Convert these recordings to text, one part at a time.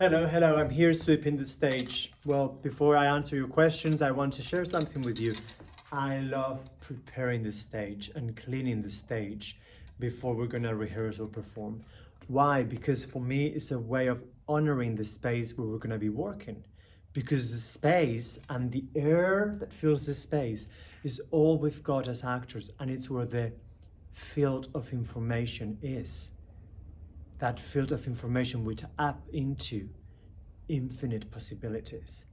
Hello, I'm here sweeping the stage. Well, before I answer your questions, I want to share something with you. I love preparing the stage and cleaning the stage before we're gonna rehearse or perform. Why? Because for me, it's a way of honoring the space where we're gonna be working. Because the space and the air that fills the space is all we've got as actors, and it's where the field of information is. That field of information we tap into infinite possibilities.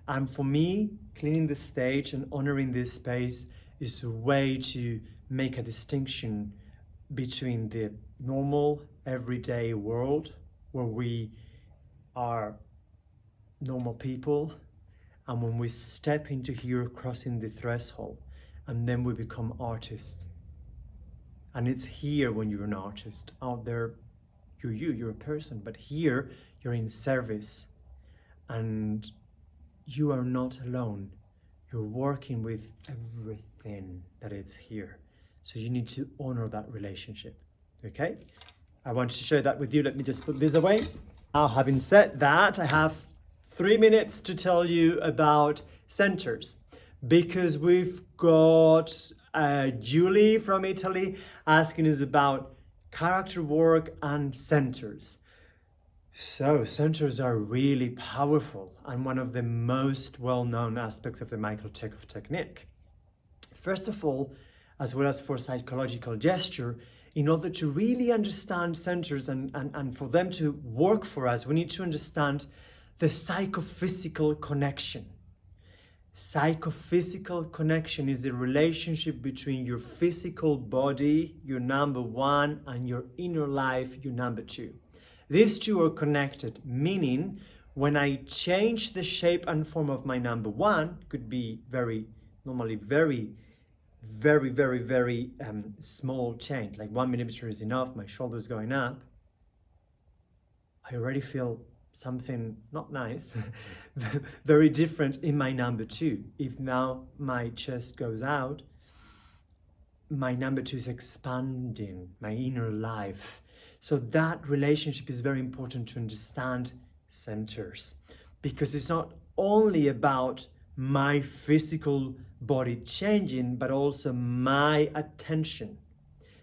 And for me, cleaning the stage and honoring this space is a way to make a distinction between the normal, everyday world where we are normal people, and when we step into here, crossing the threshold, and then we become artists. And it's here when you're an artist. Out there, you're a person, but here you're in service and you are not alone. You're working with everything that is here. So you need to honor that relationship, okay? I wanted to share that with you. Let me just put this away. Now, having said that, I have 3 minutes to tell you about centers, because we've got Julie from Italy asking us about character work and centers. So centers are really powerful and one of the most well-known aspects of the Michael Chekhov technique. First of all, as well as for psychological gesture, in order to really understand centers and for them to work for us, we need to understand the psychophysical connection. Psychophysical connection is the relationship between your physical body, your number one, and your inner life, your number two. These two are connected, meaning when I change the shape and form of my number one, could be normally very small change, like 1 millimeter is enough, my shoulders going up, I already feel something not nice, very different in my number two. If now my chest goes out, my number two is expanding, my inner life. So that relationship is very important to understand centers, because it's not only about my physical body changing, but also my attention.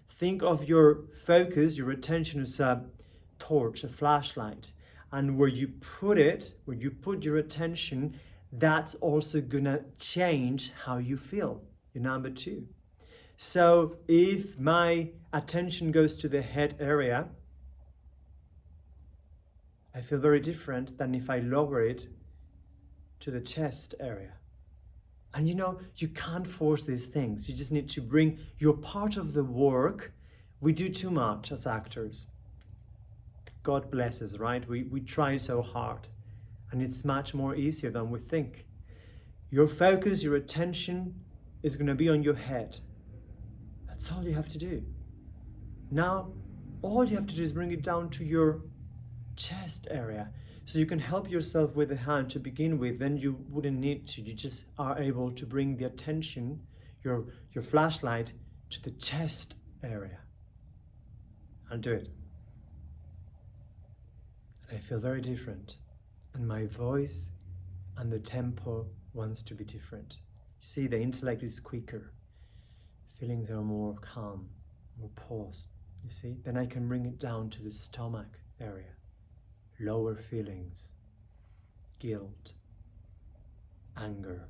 Think of your focus, your attention as a torch, a flashlight. And where you put it, where you put your attention, that's also gonna change how you feel, your number two. So if my attention goes to the head area, I feel very different than if I lower it to the chest area. And you can't force these things. You just need to bring your part of the work. We do too much as actors. God bless us, right? We try so hard, and it's much more easier than we think. Your focus, your attention is going to be on your head. That's all you have to do. Now, all you have to do is bring it down to your chest area. So you can help yourself with the hand to begin with, then you wouldn't need to. You just are able to bring the attention, your flashlight, to the chest area. I'll do it. I feel very different, and my voice and the tempo wants to be different. You see, the intellect is quicker, feelings are more calm, more paused. You see, then I can bring it down to the stomach area, lower feelings, guilt, anger.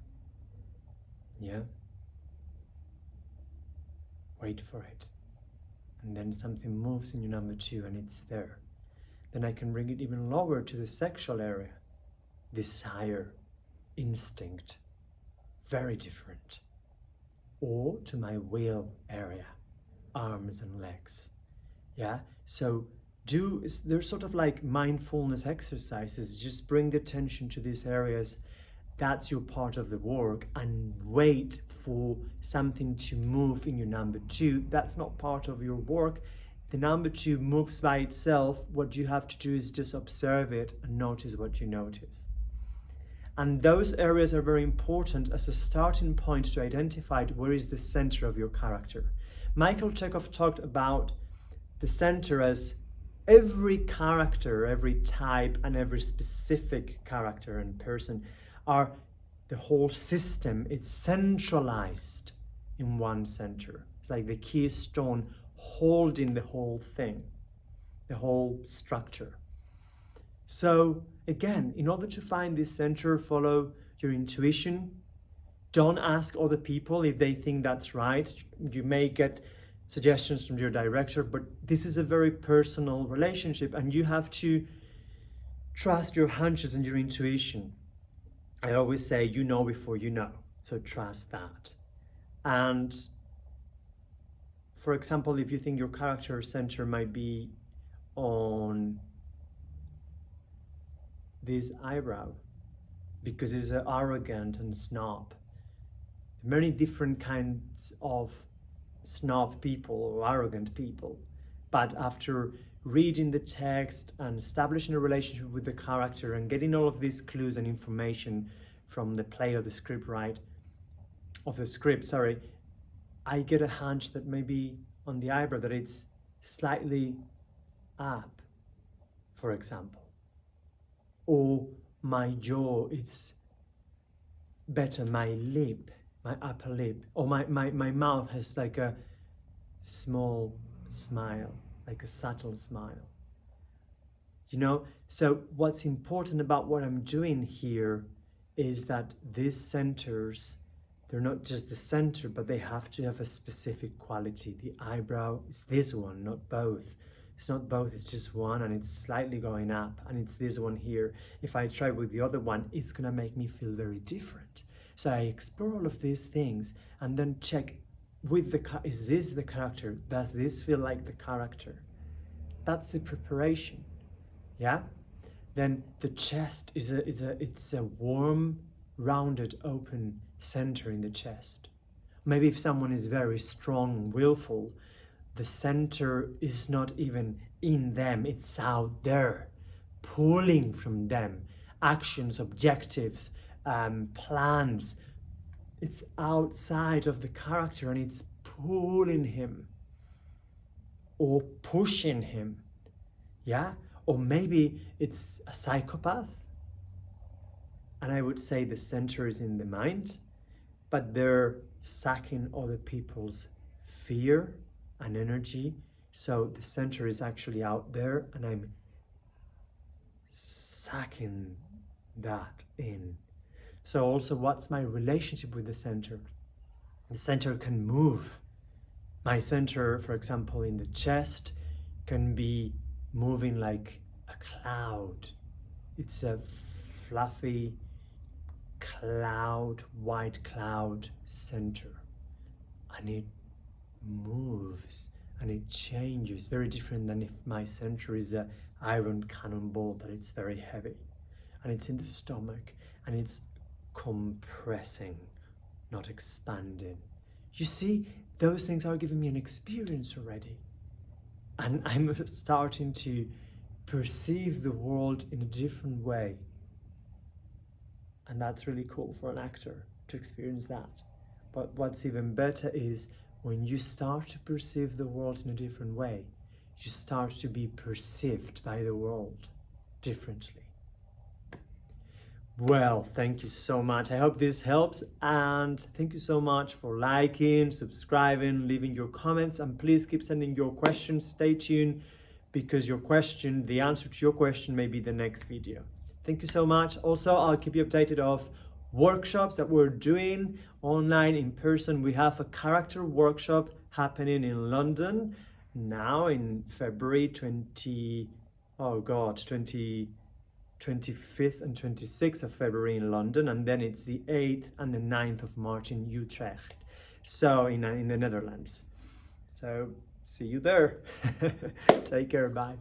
Yeah, wait for it, and then something moves in your number two and it's there. Then I can bring it even lower to the sexual area, desire, instinct, very different. Or to my will area, arms and legs. Yeah, so there's sort of like mindfulness exercises. Just bring the attention to these areas. That's your part of the work, and wait for something to move in your number two. That's not part of your work. The number two moves by itself. What you have to do is just observe it and notice what you notice. And those areas are very important as a starting point to identify where is the center of your character. Michael Chekhov talked about the center as Every character, every type, and every specific character and person are the whole system. It's centralized in one center. It's like the keystone holding the whole thing, the whole structure. So again, in order to find this center, follow your intuition. Don't ask other people if they think that's right. You may get suggestions from your director, but this is a very personal relationship, and you have to trust your hunches and your intuition. I always say, you know before you know, so trust that. And for example, if you think your character center might be on this eyebrow, because it's arrogant and snob. Many different kinds of snob people or arrogant people, but after reading the text and establishing a relationship with the character and getting all of these clues and information from the play of the script, I get a hunch that maybe on the eyebrow that it's slightly up, for example, or my jaw, it's better, my lip, my upper lip, or my mouth has like a small smile, like a subtle smile. You know, so what's important about what I'm doing here is that these centers, they're not just the center, but they have to have a specific quality. The eyebrow is this one, not both. It's not both, it's just one, and it's slightly going up, and it's this one here. If I try with the other one, it's gonna make me feel very different. So I explore all of these things and then check with is this the character? Does this feel like the character? That's the preparation, yeah? Then the chest it's a warm, rounded, open center in the chest. Maybe if someone is very strong, willful, the center is not even in them, it's out there, pulling from them, actions, objectives, plans. It's outside of the character and it's pulling him or pushing him, yeah? Or maybe it's a psychopath, and I would say the center is in the mind, but they're sucking other people's fear and energy, so the center is actually out there and I'm sucking that in. So also, what's my relationship with the center? The center can move. My center, for example, in the chest can be moving like a cloud. It's a fluffy cloud, white cloud center, and it moves and it changes, very different than if my center is an iron cannonball, that it's very heavy and it's in the stomach and it's compressing, not expanding. You see, those things are giving me an experience already, and I'm starting to perceive the world in a different way, and that's really cool for an actor to experience that. But what's even better is when you start to perceive the world in a different way, you start to be perceived by the world differently. Well, thank you so much. I hope this helps, and thank you so much for liking, subscribing, leaving your comments, and please keep sending your questions. Stay tuned, because your question, the answer to your question, may be the next video. Thank you so much. Also, I'll keep you updated of workshops that we're doing online, in person. We have a character workshop happening in London now in February 25th and 26th of February in London, and then it's the 8th and the 9th of March in Utrecht, so in the Netherlands. So see you there. Take care, bye.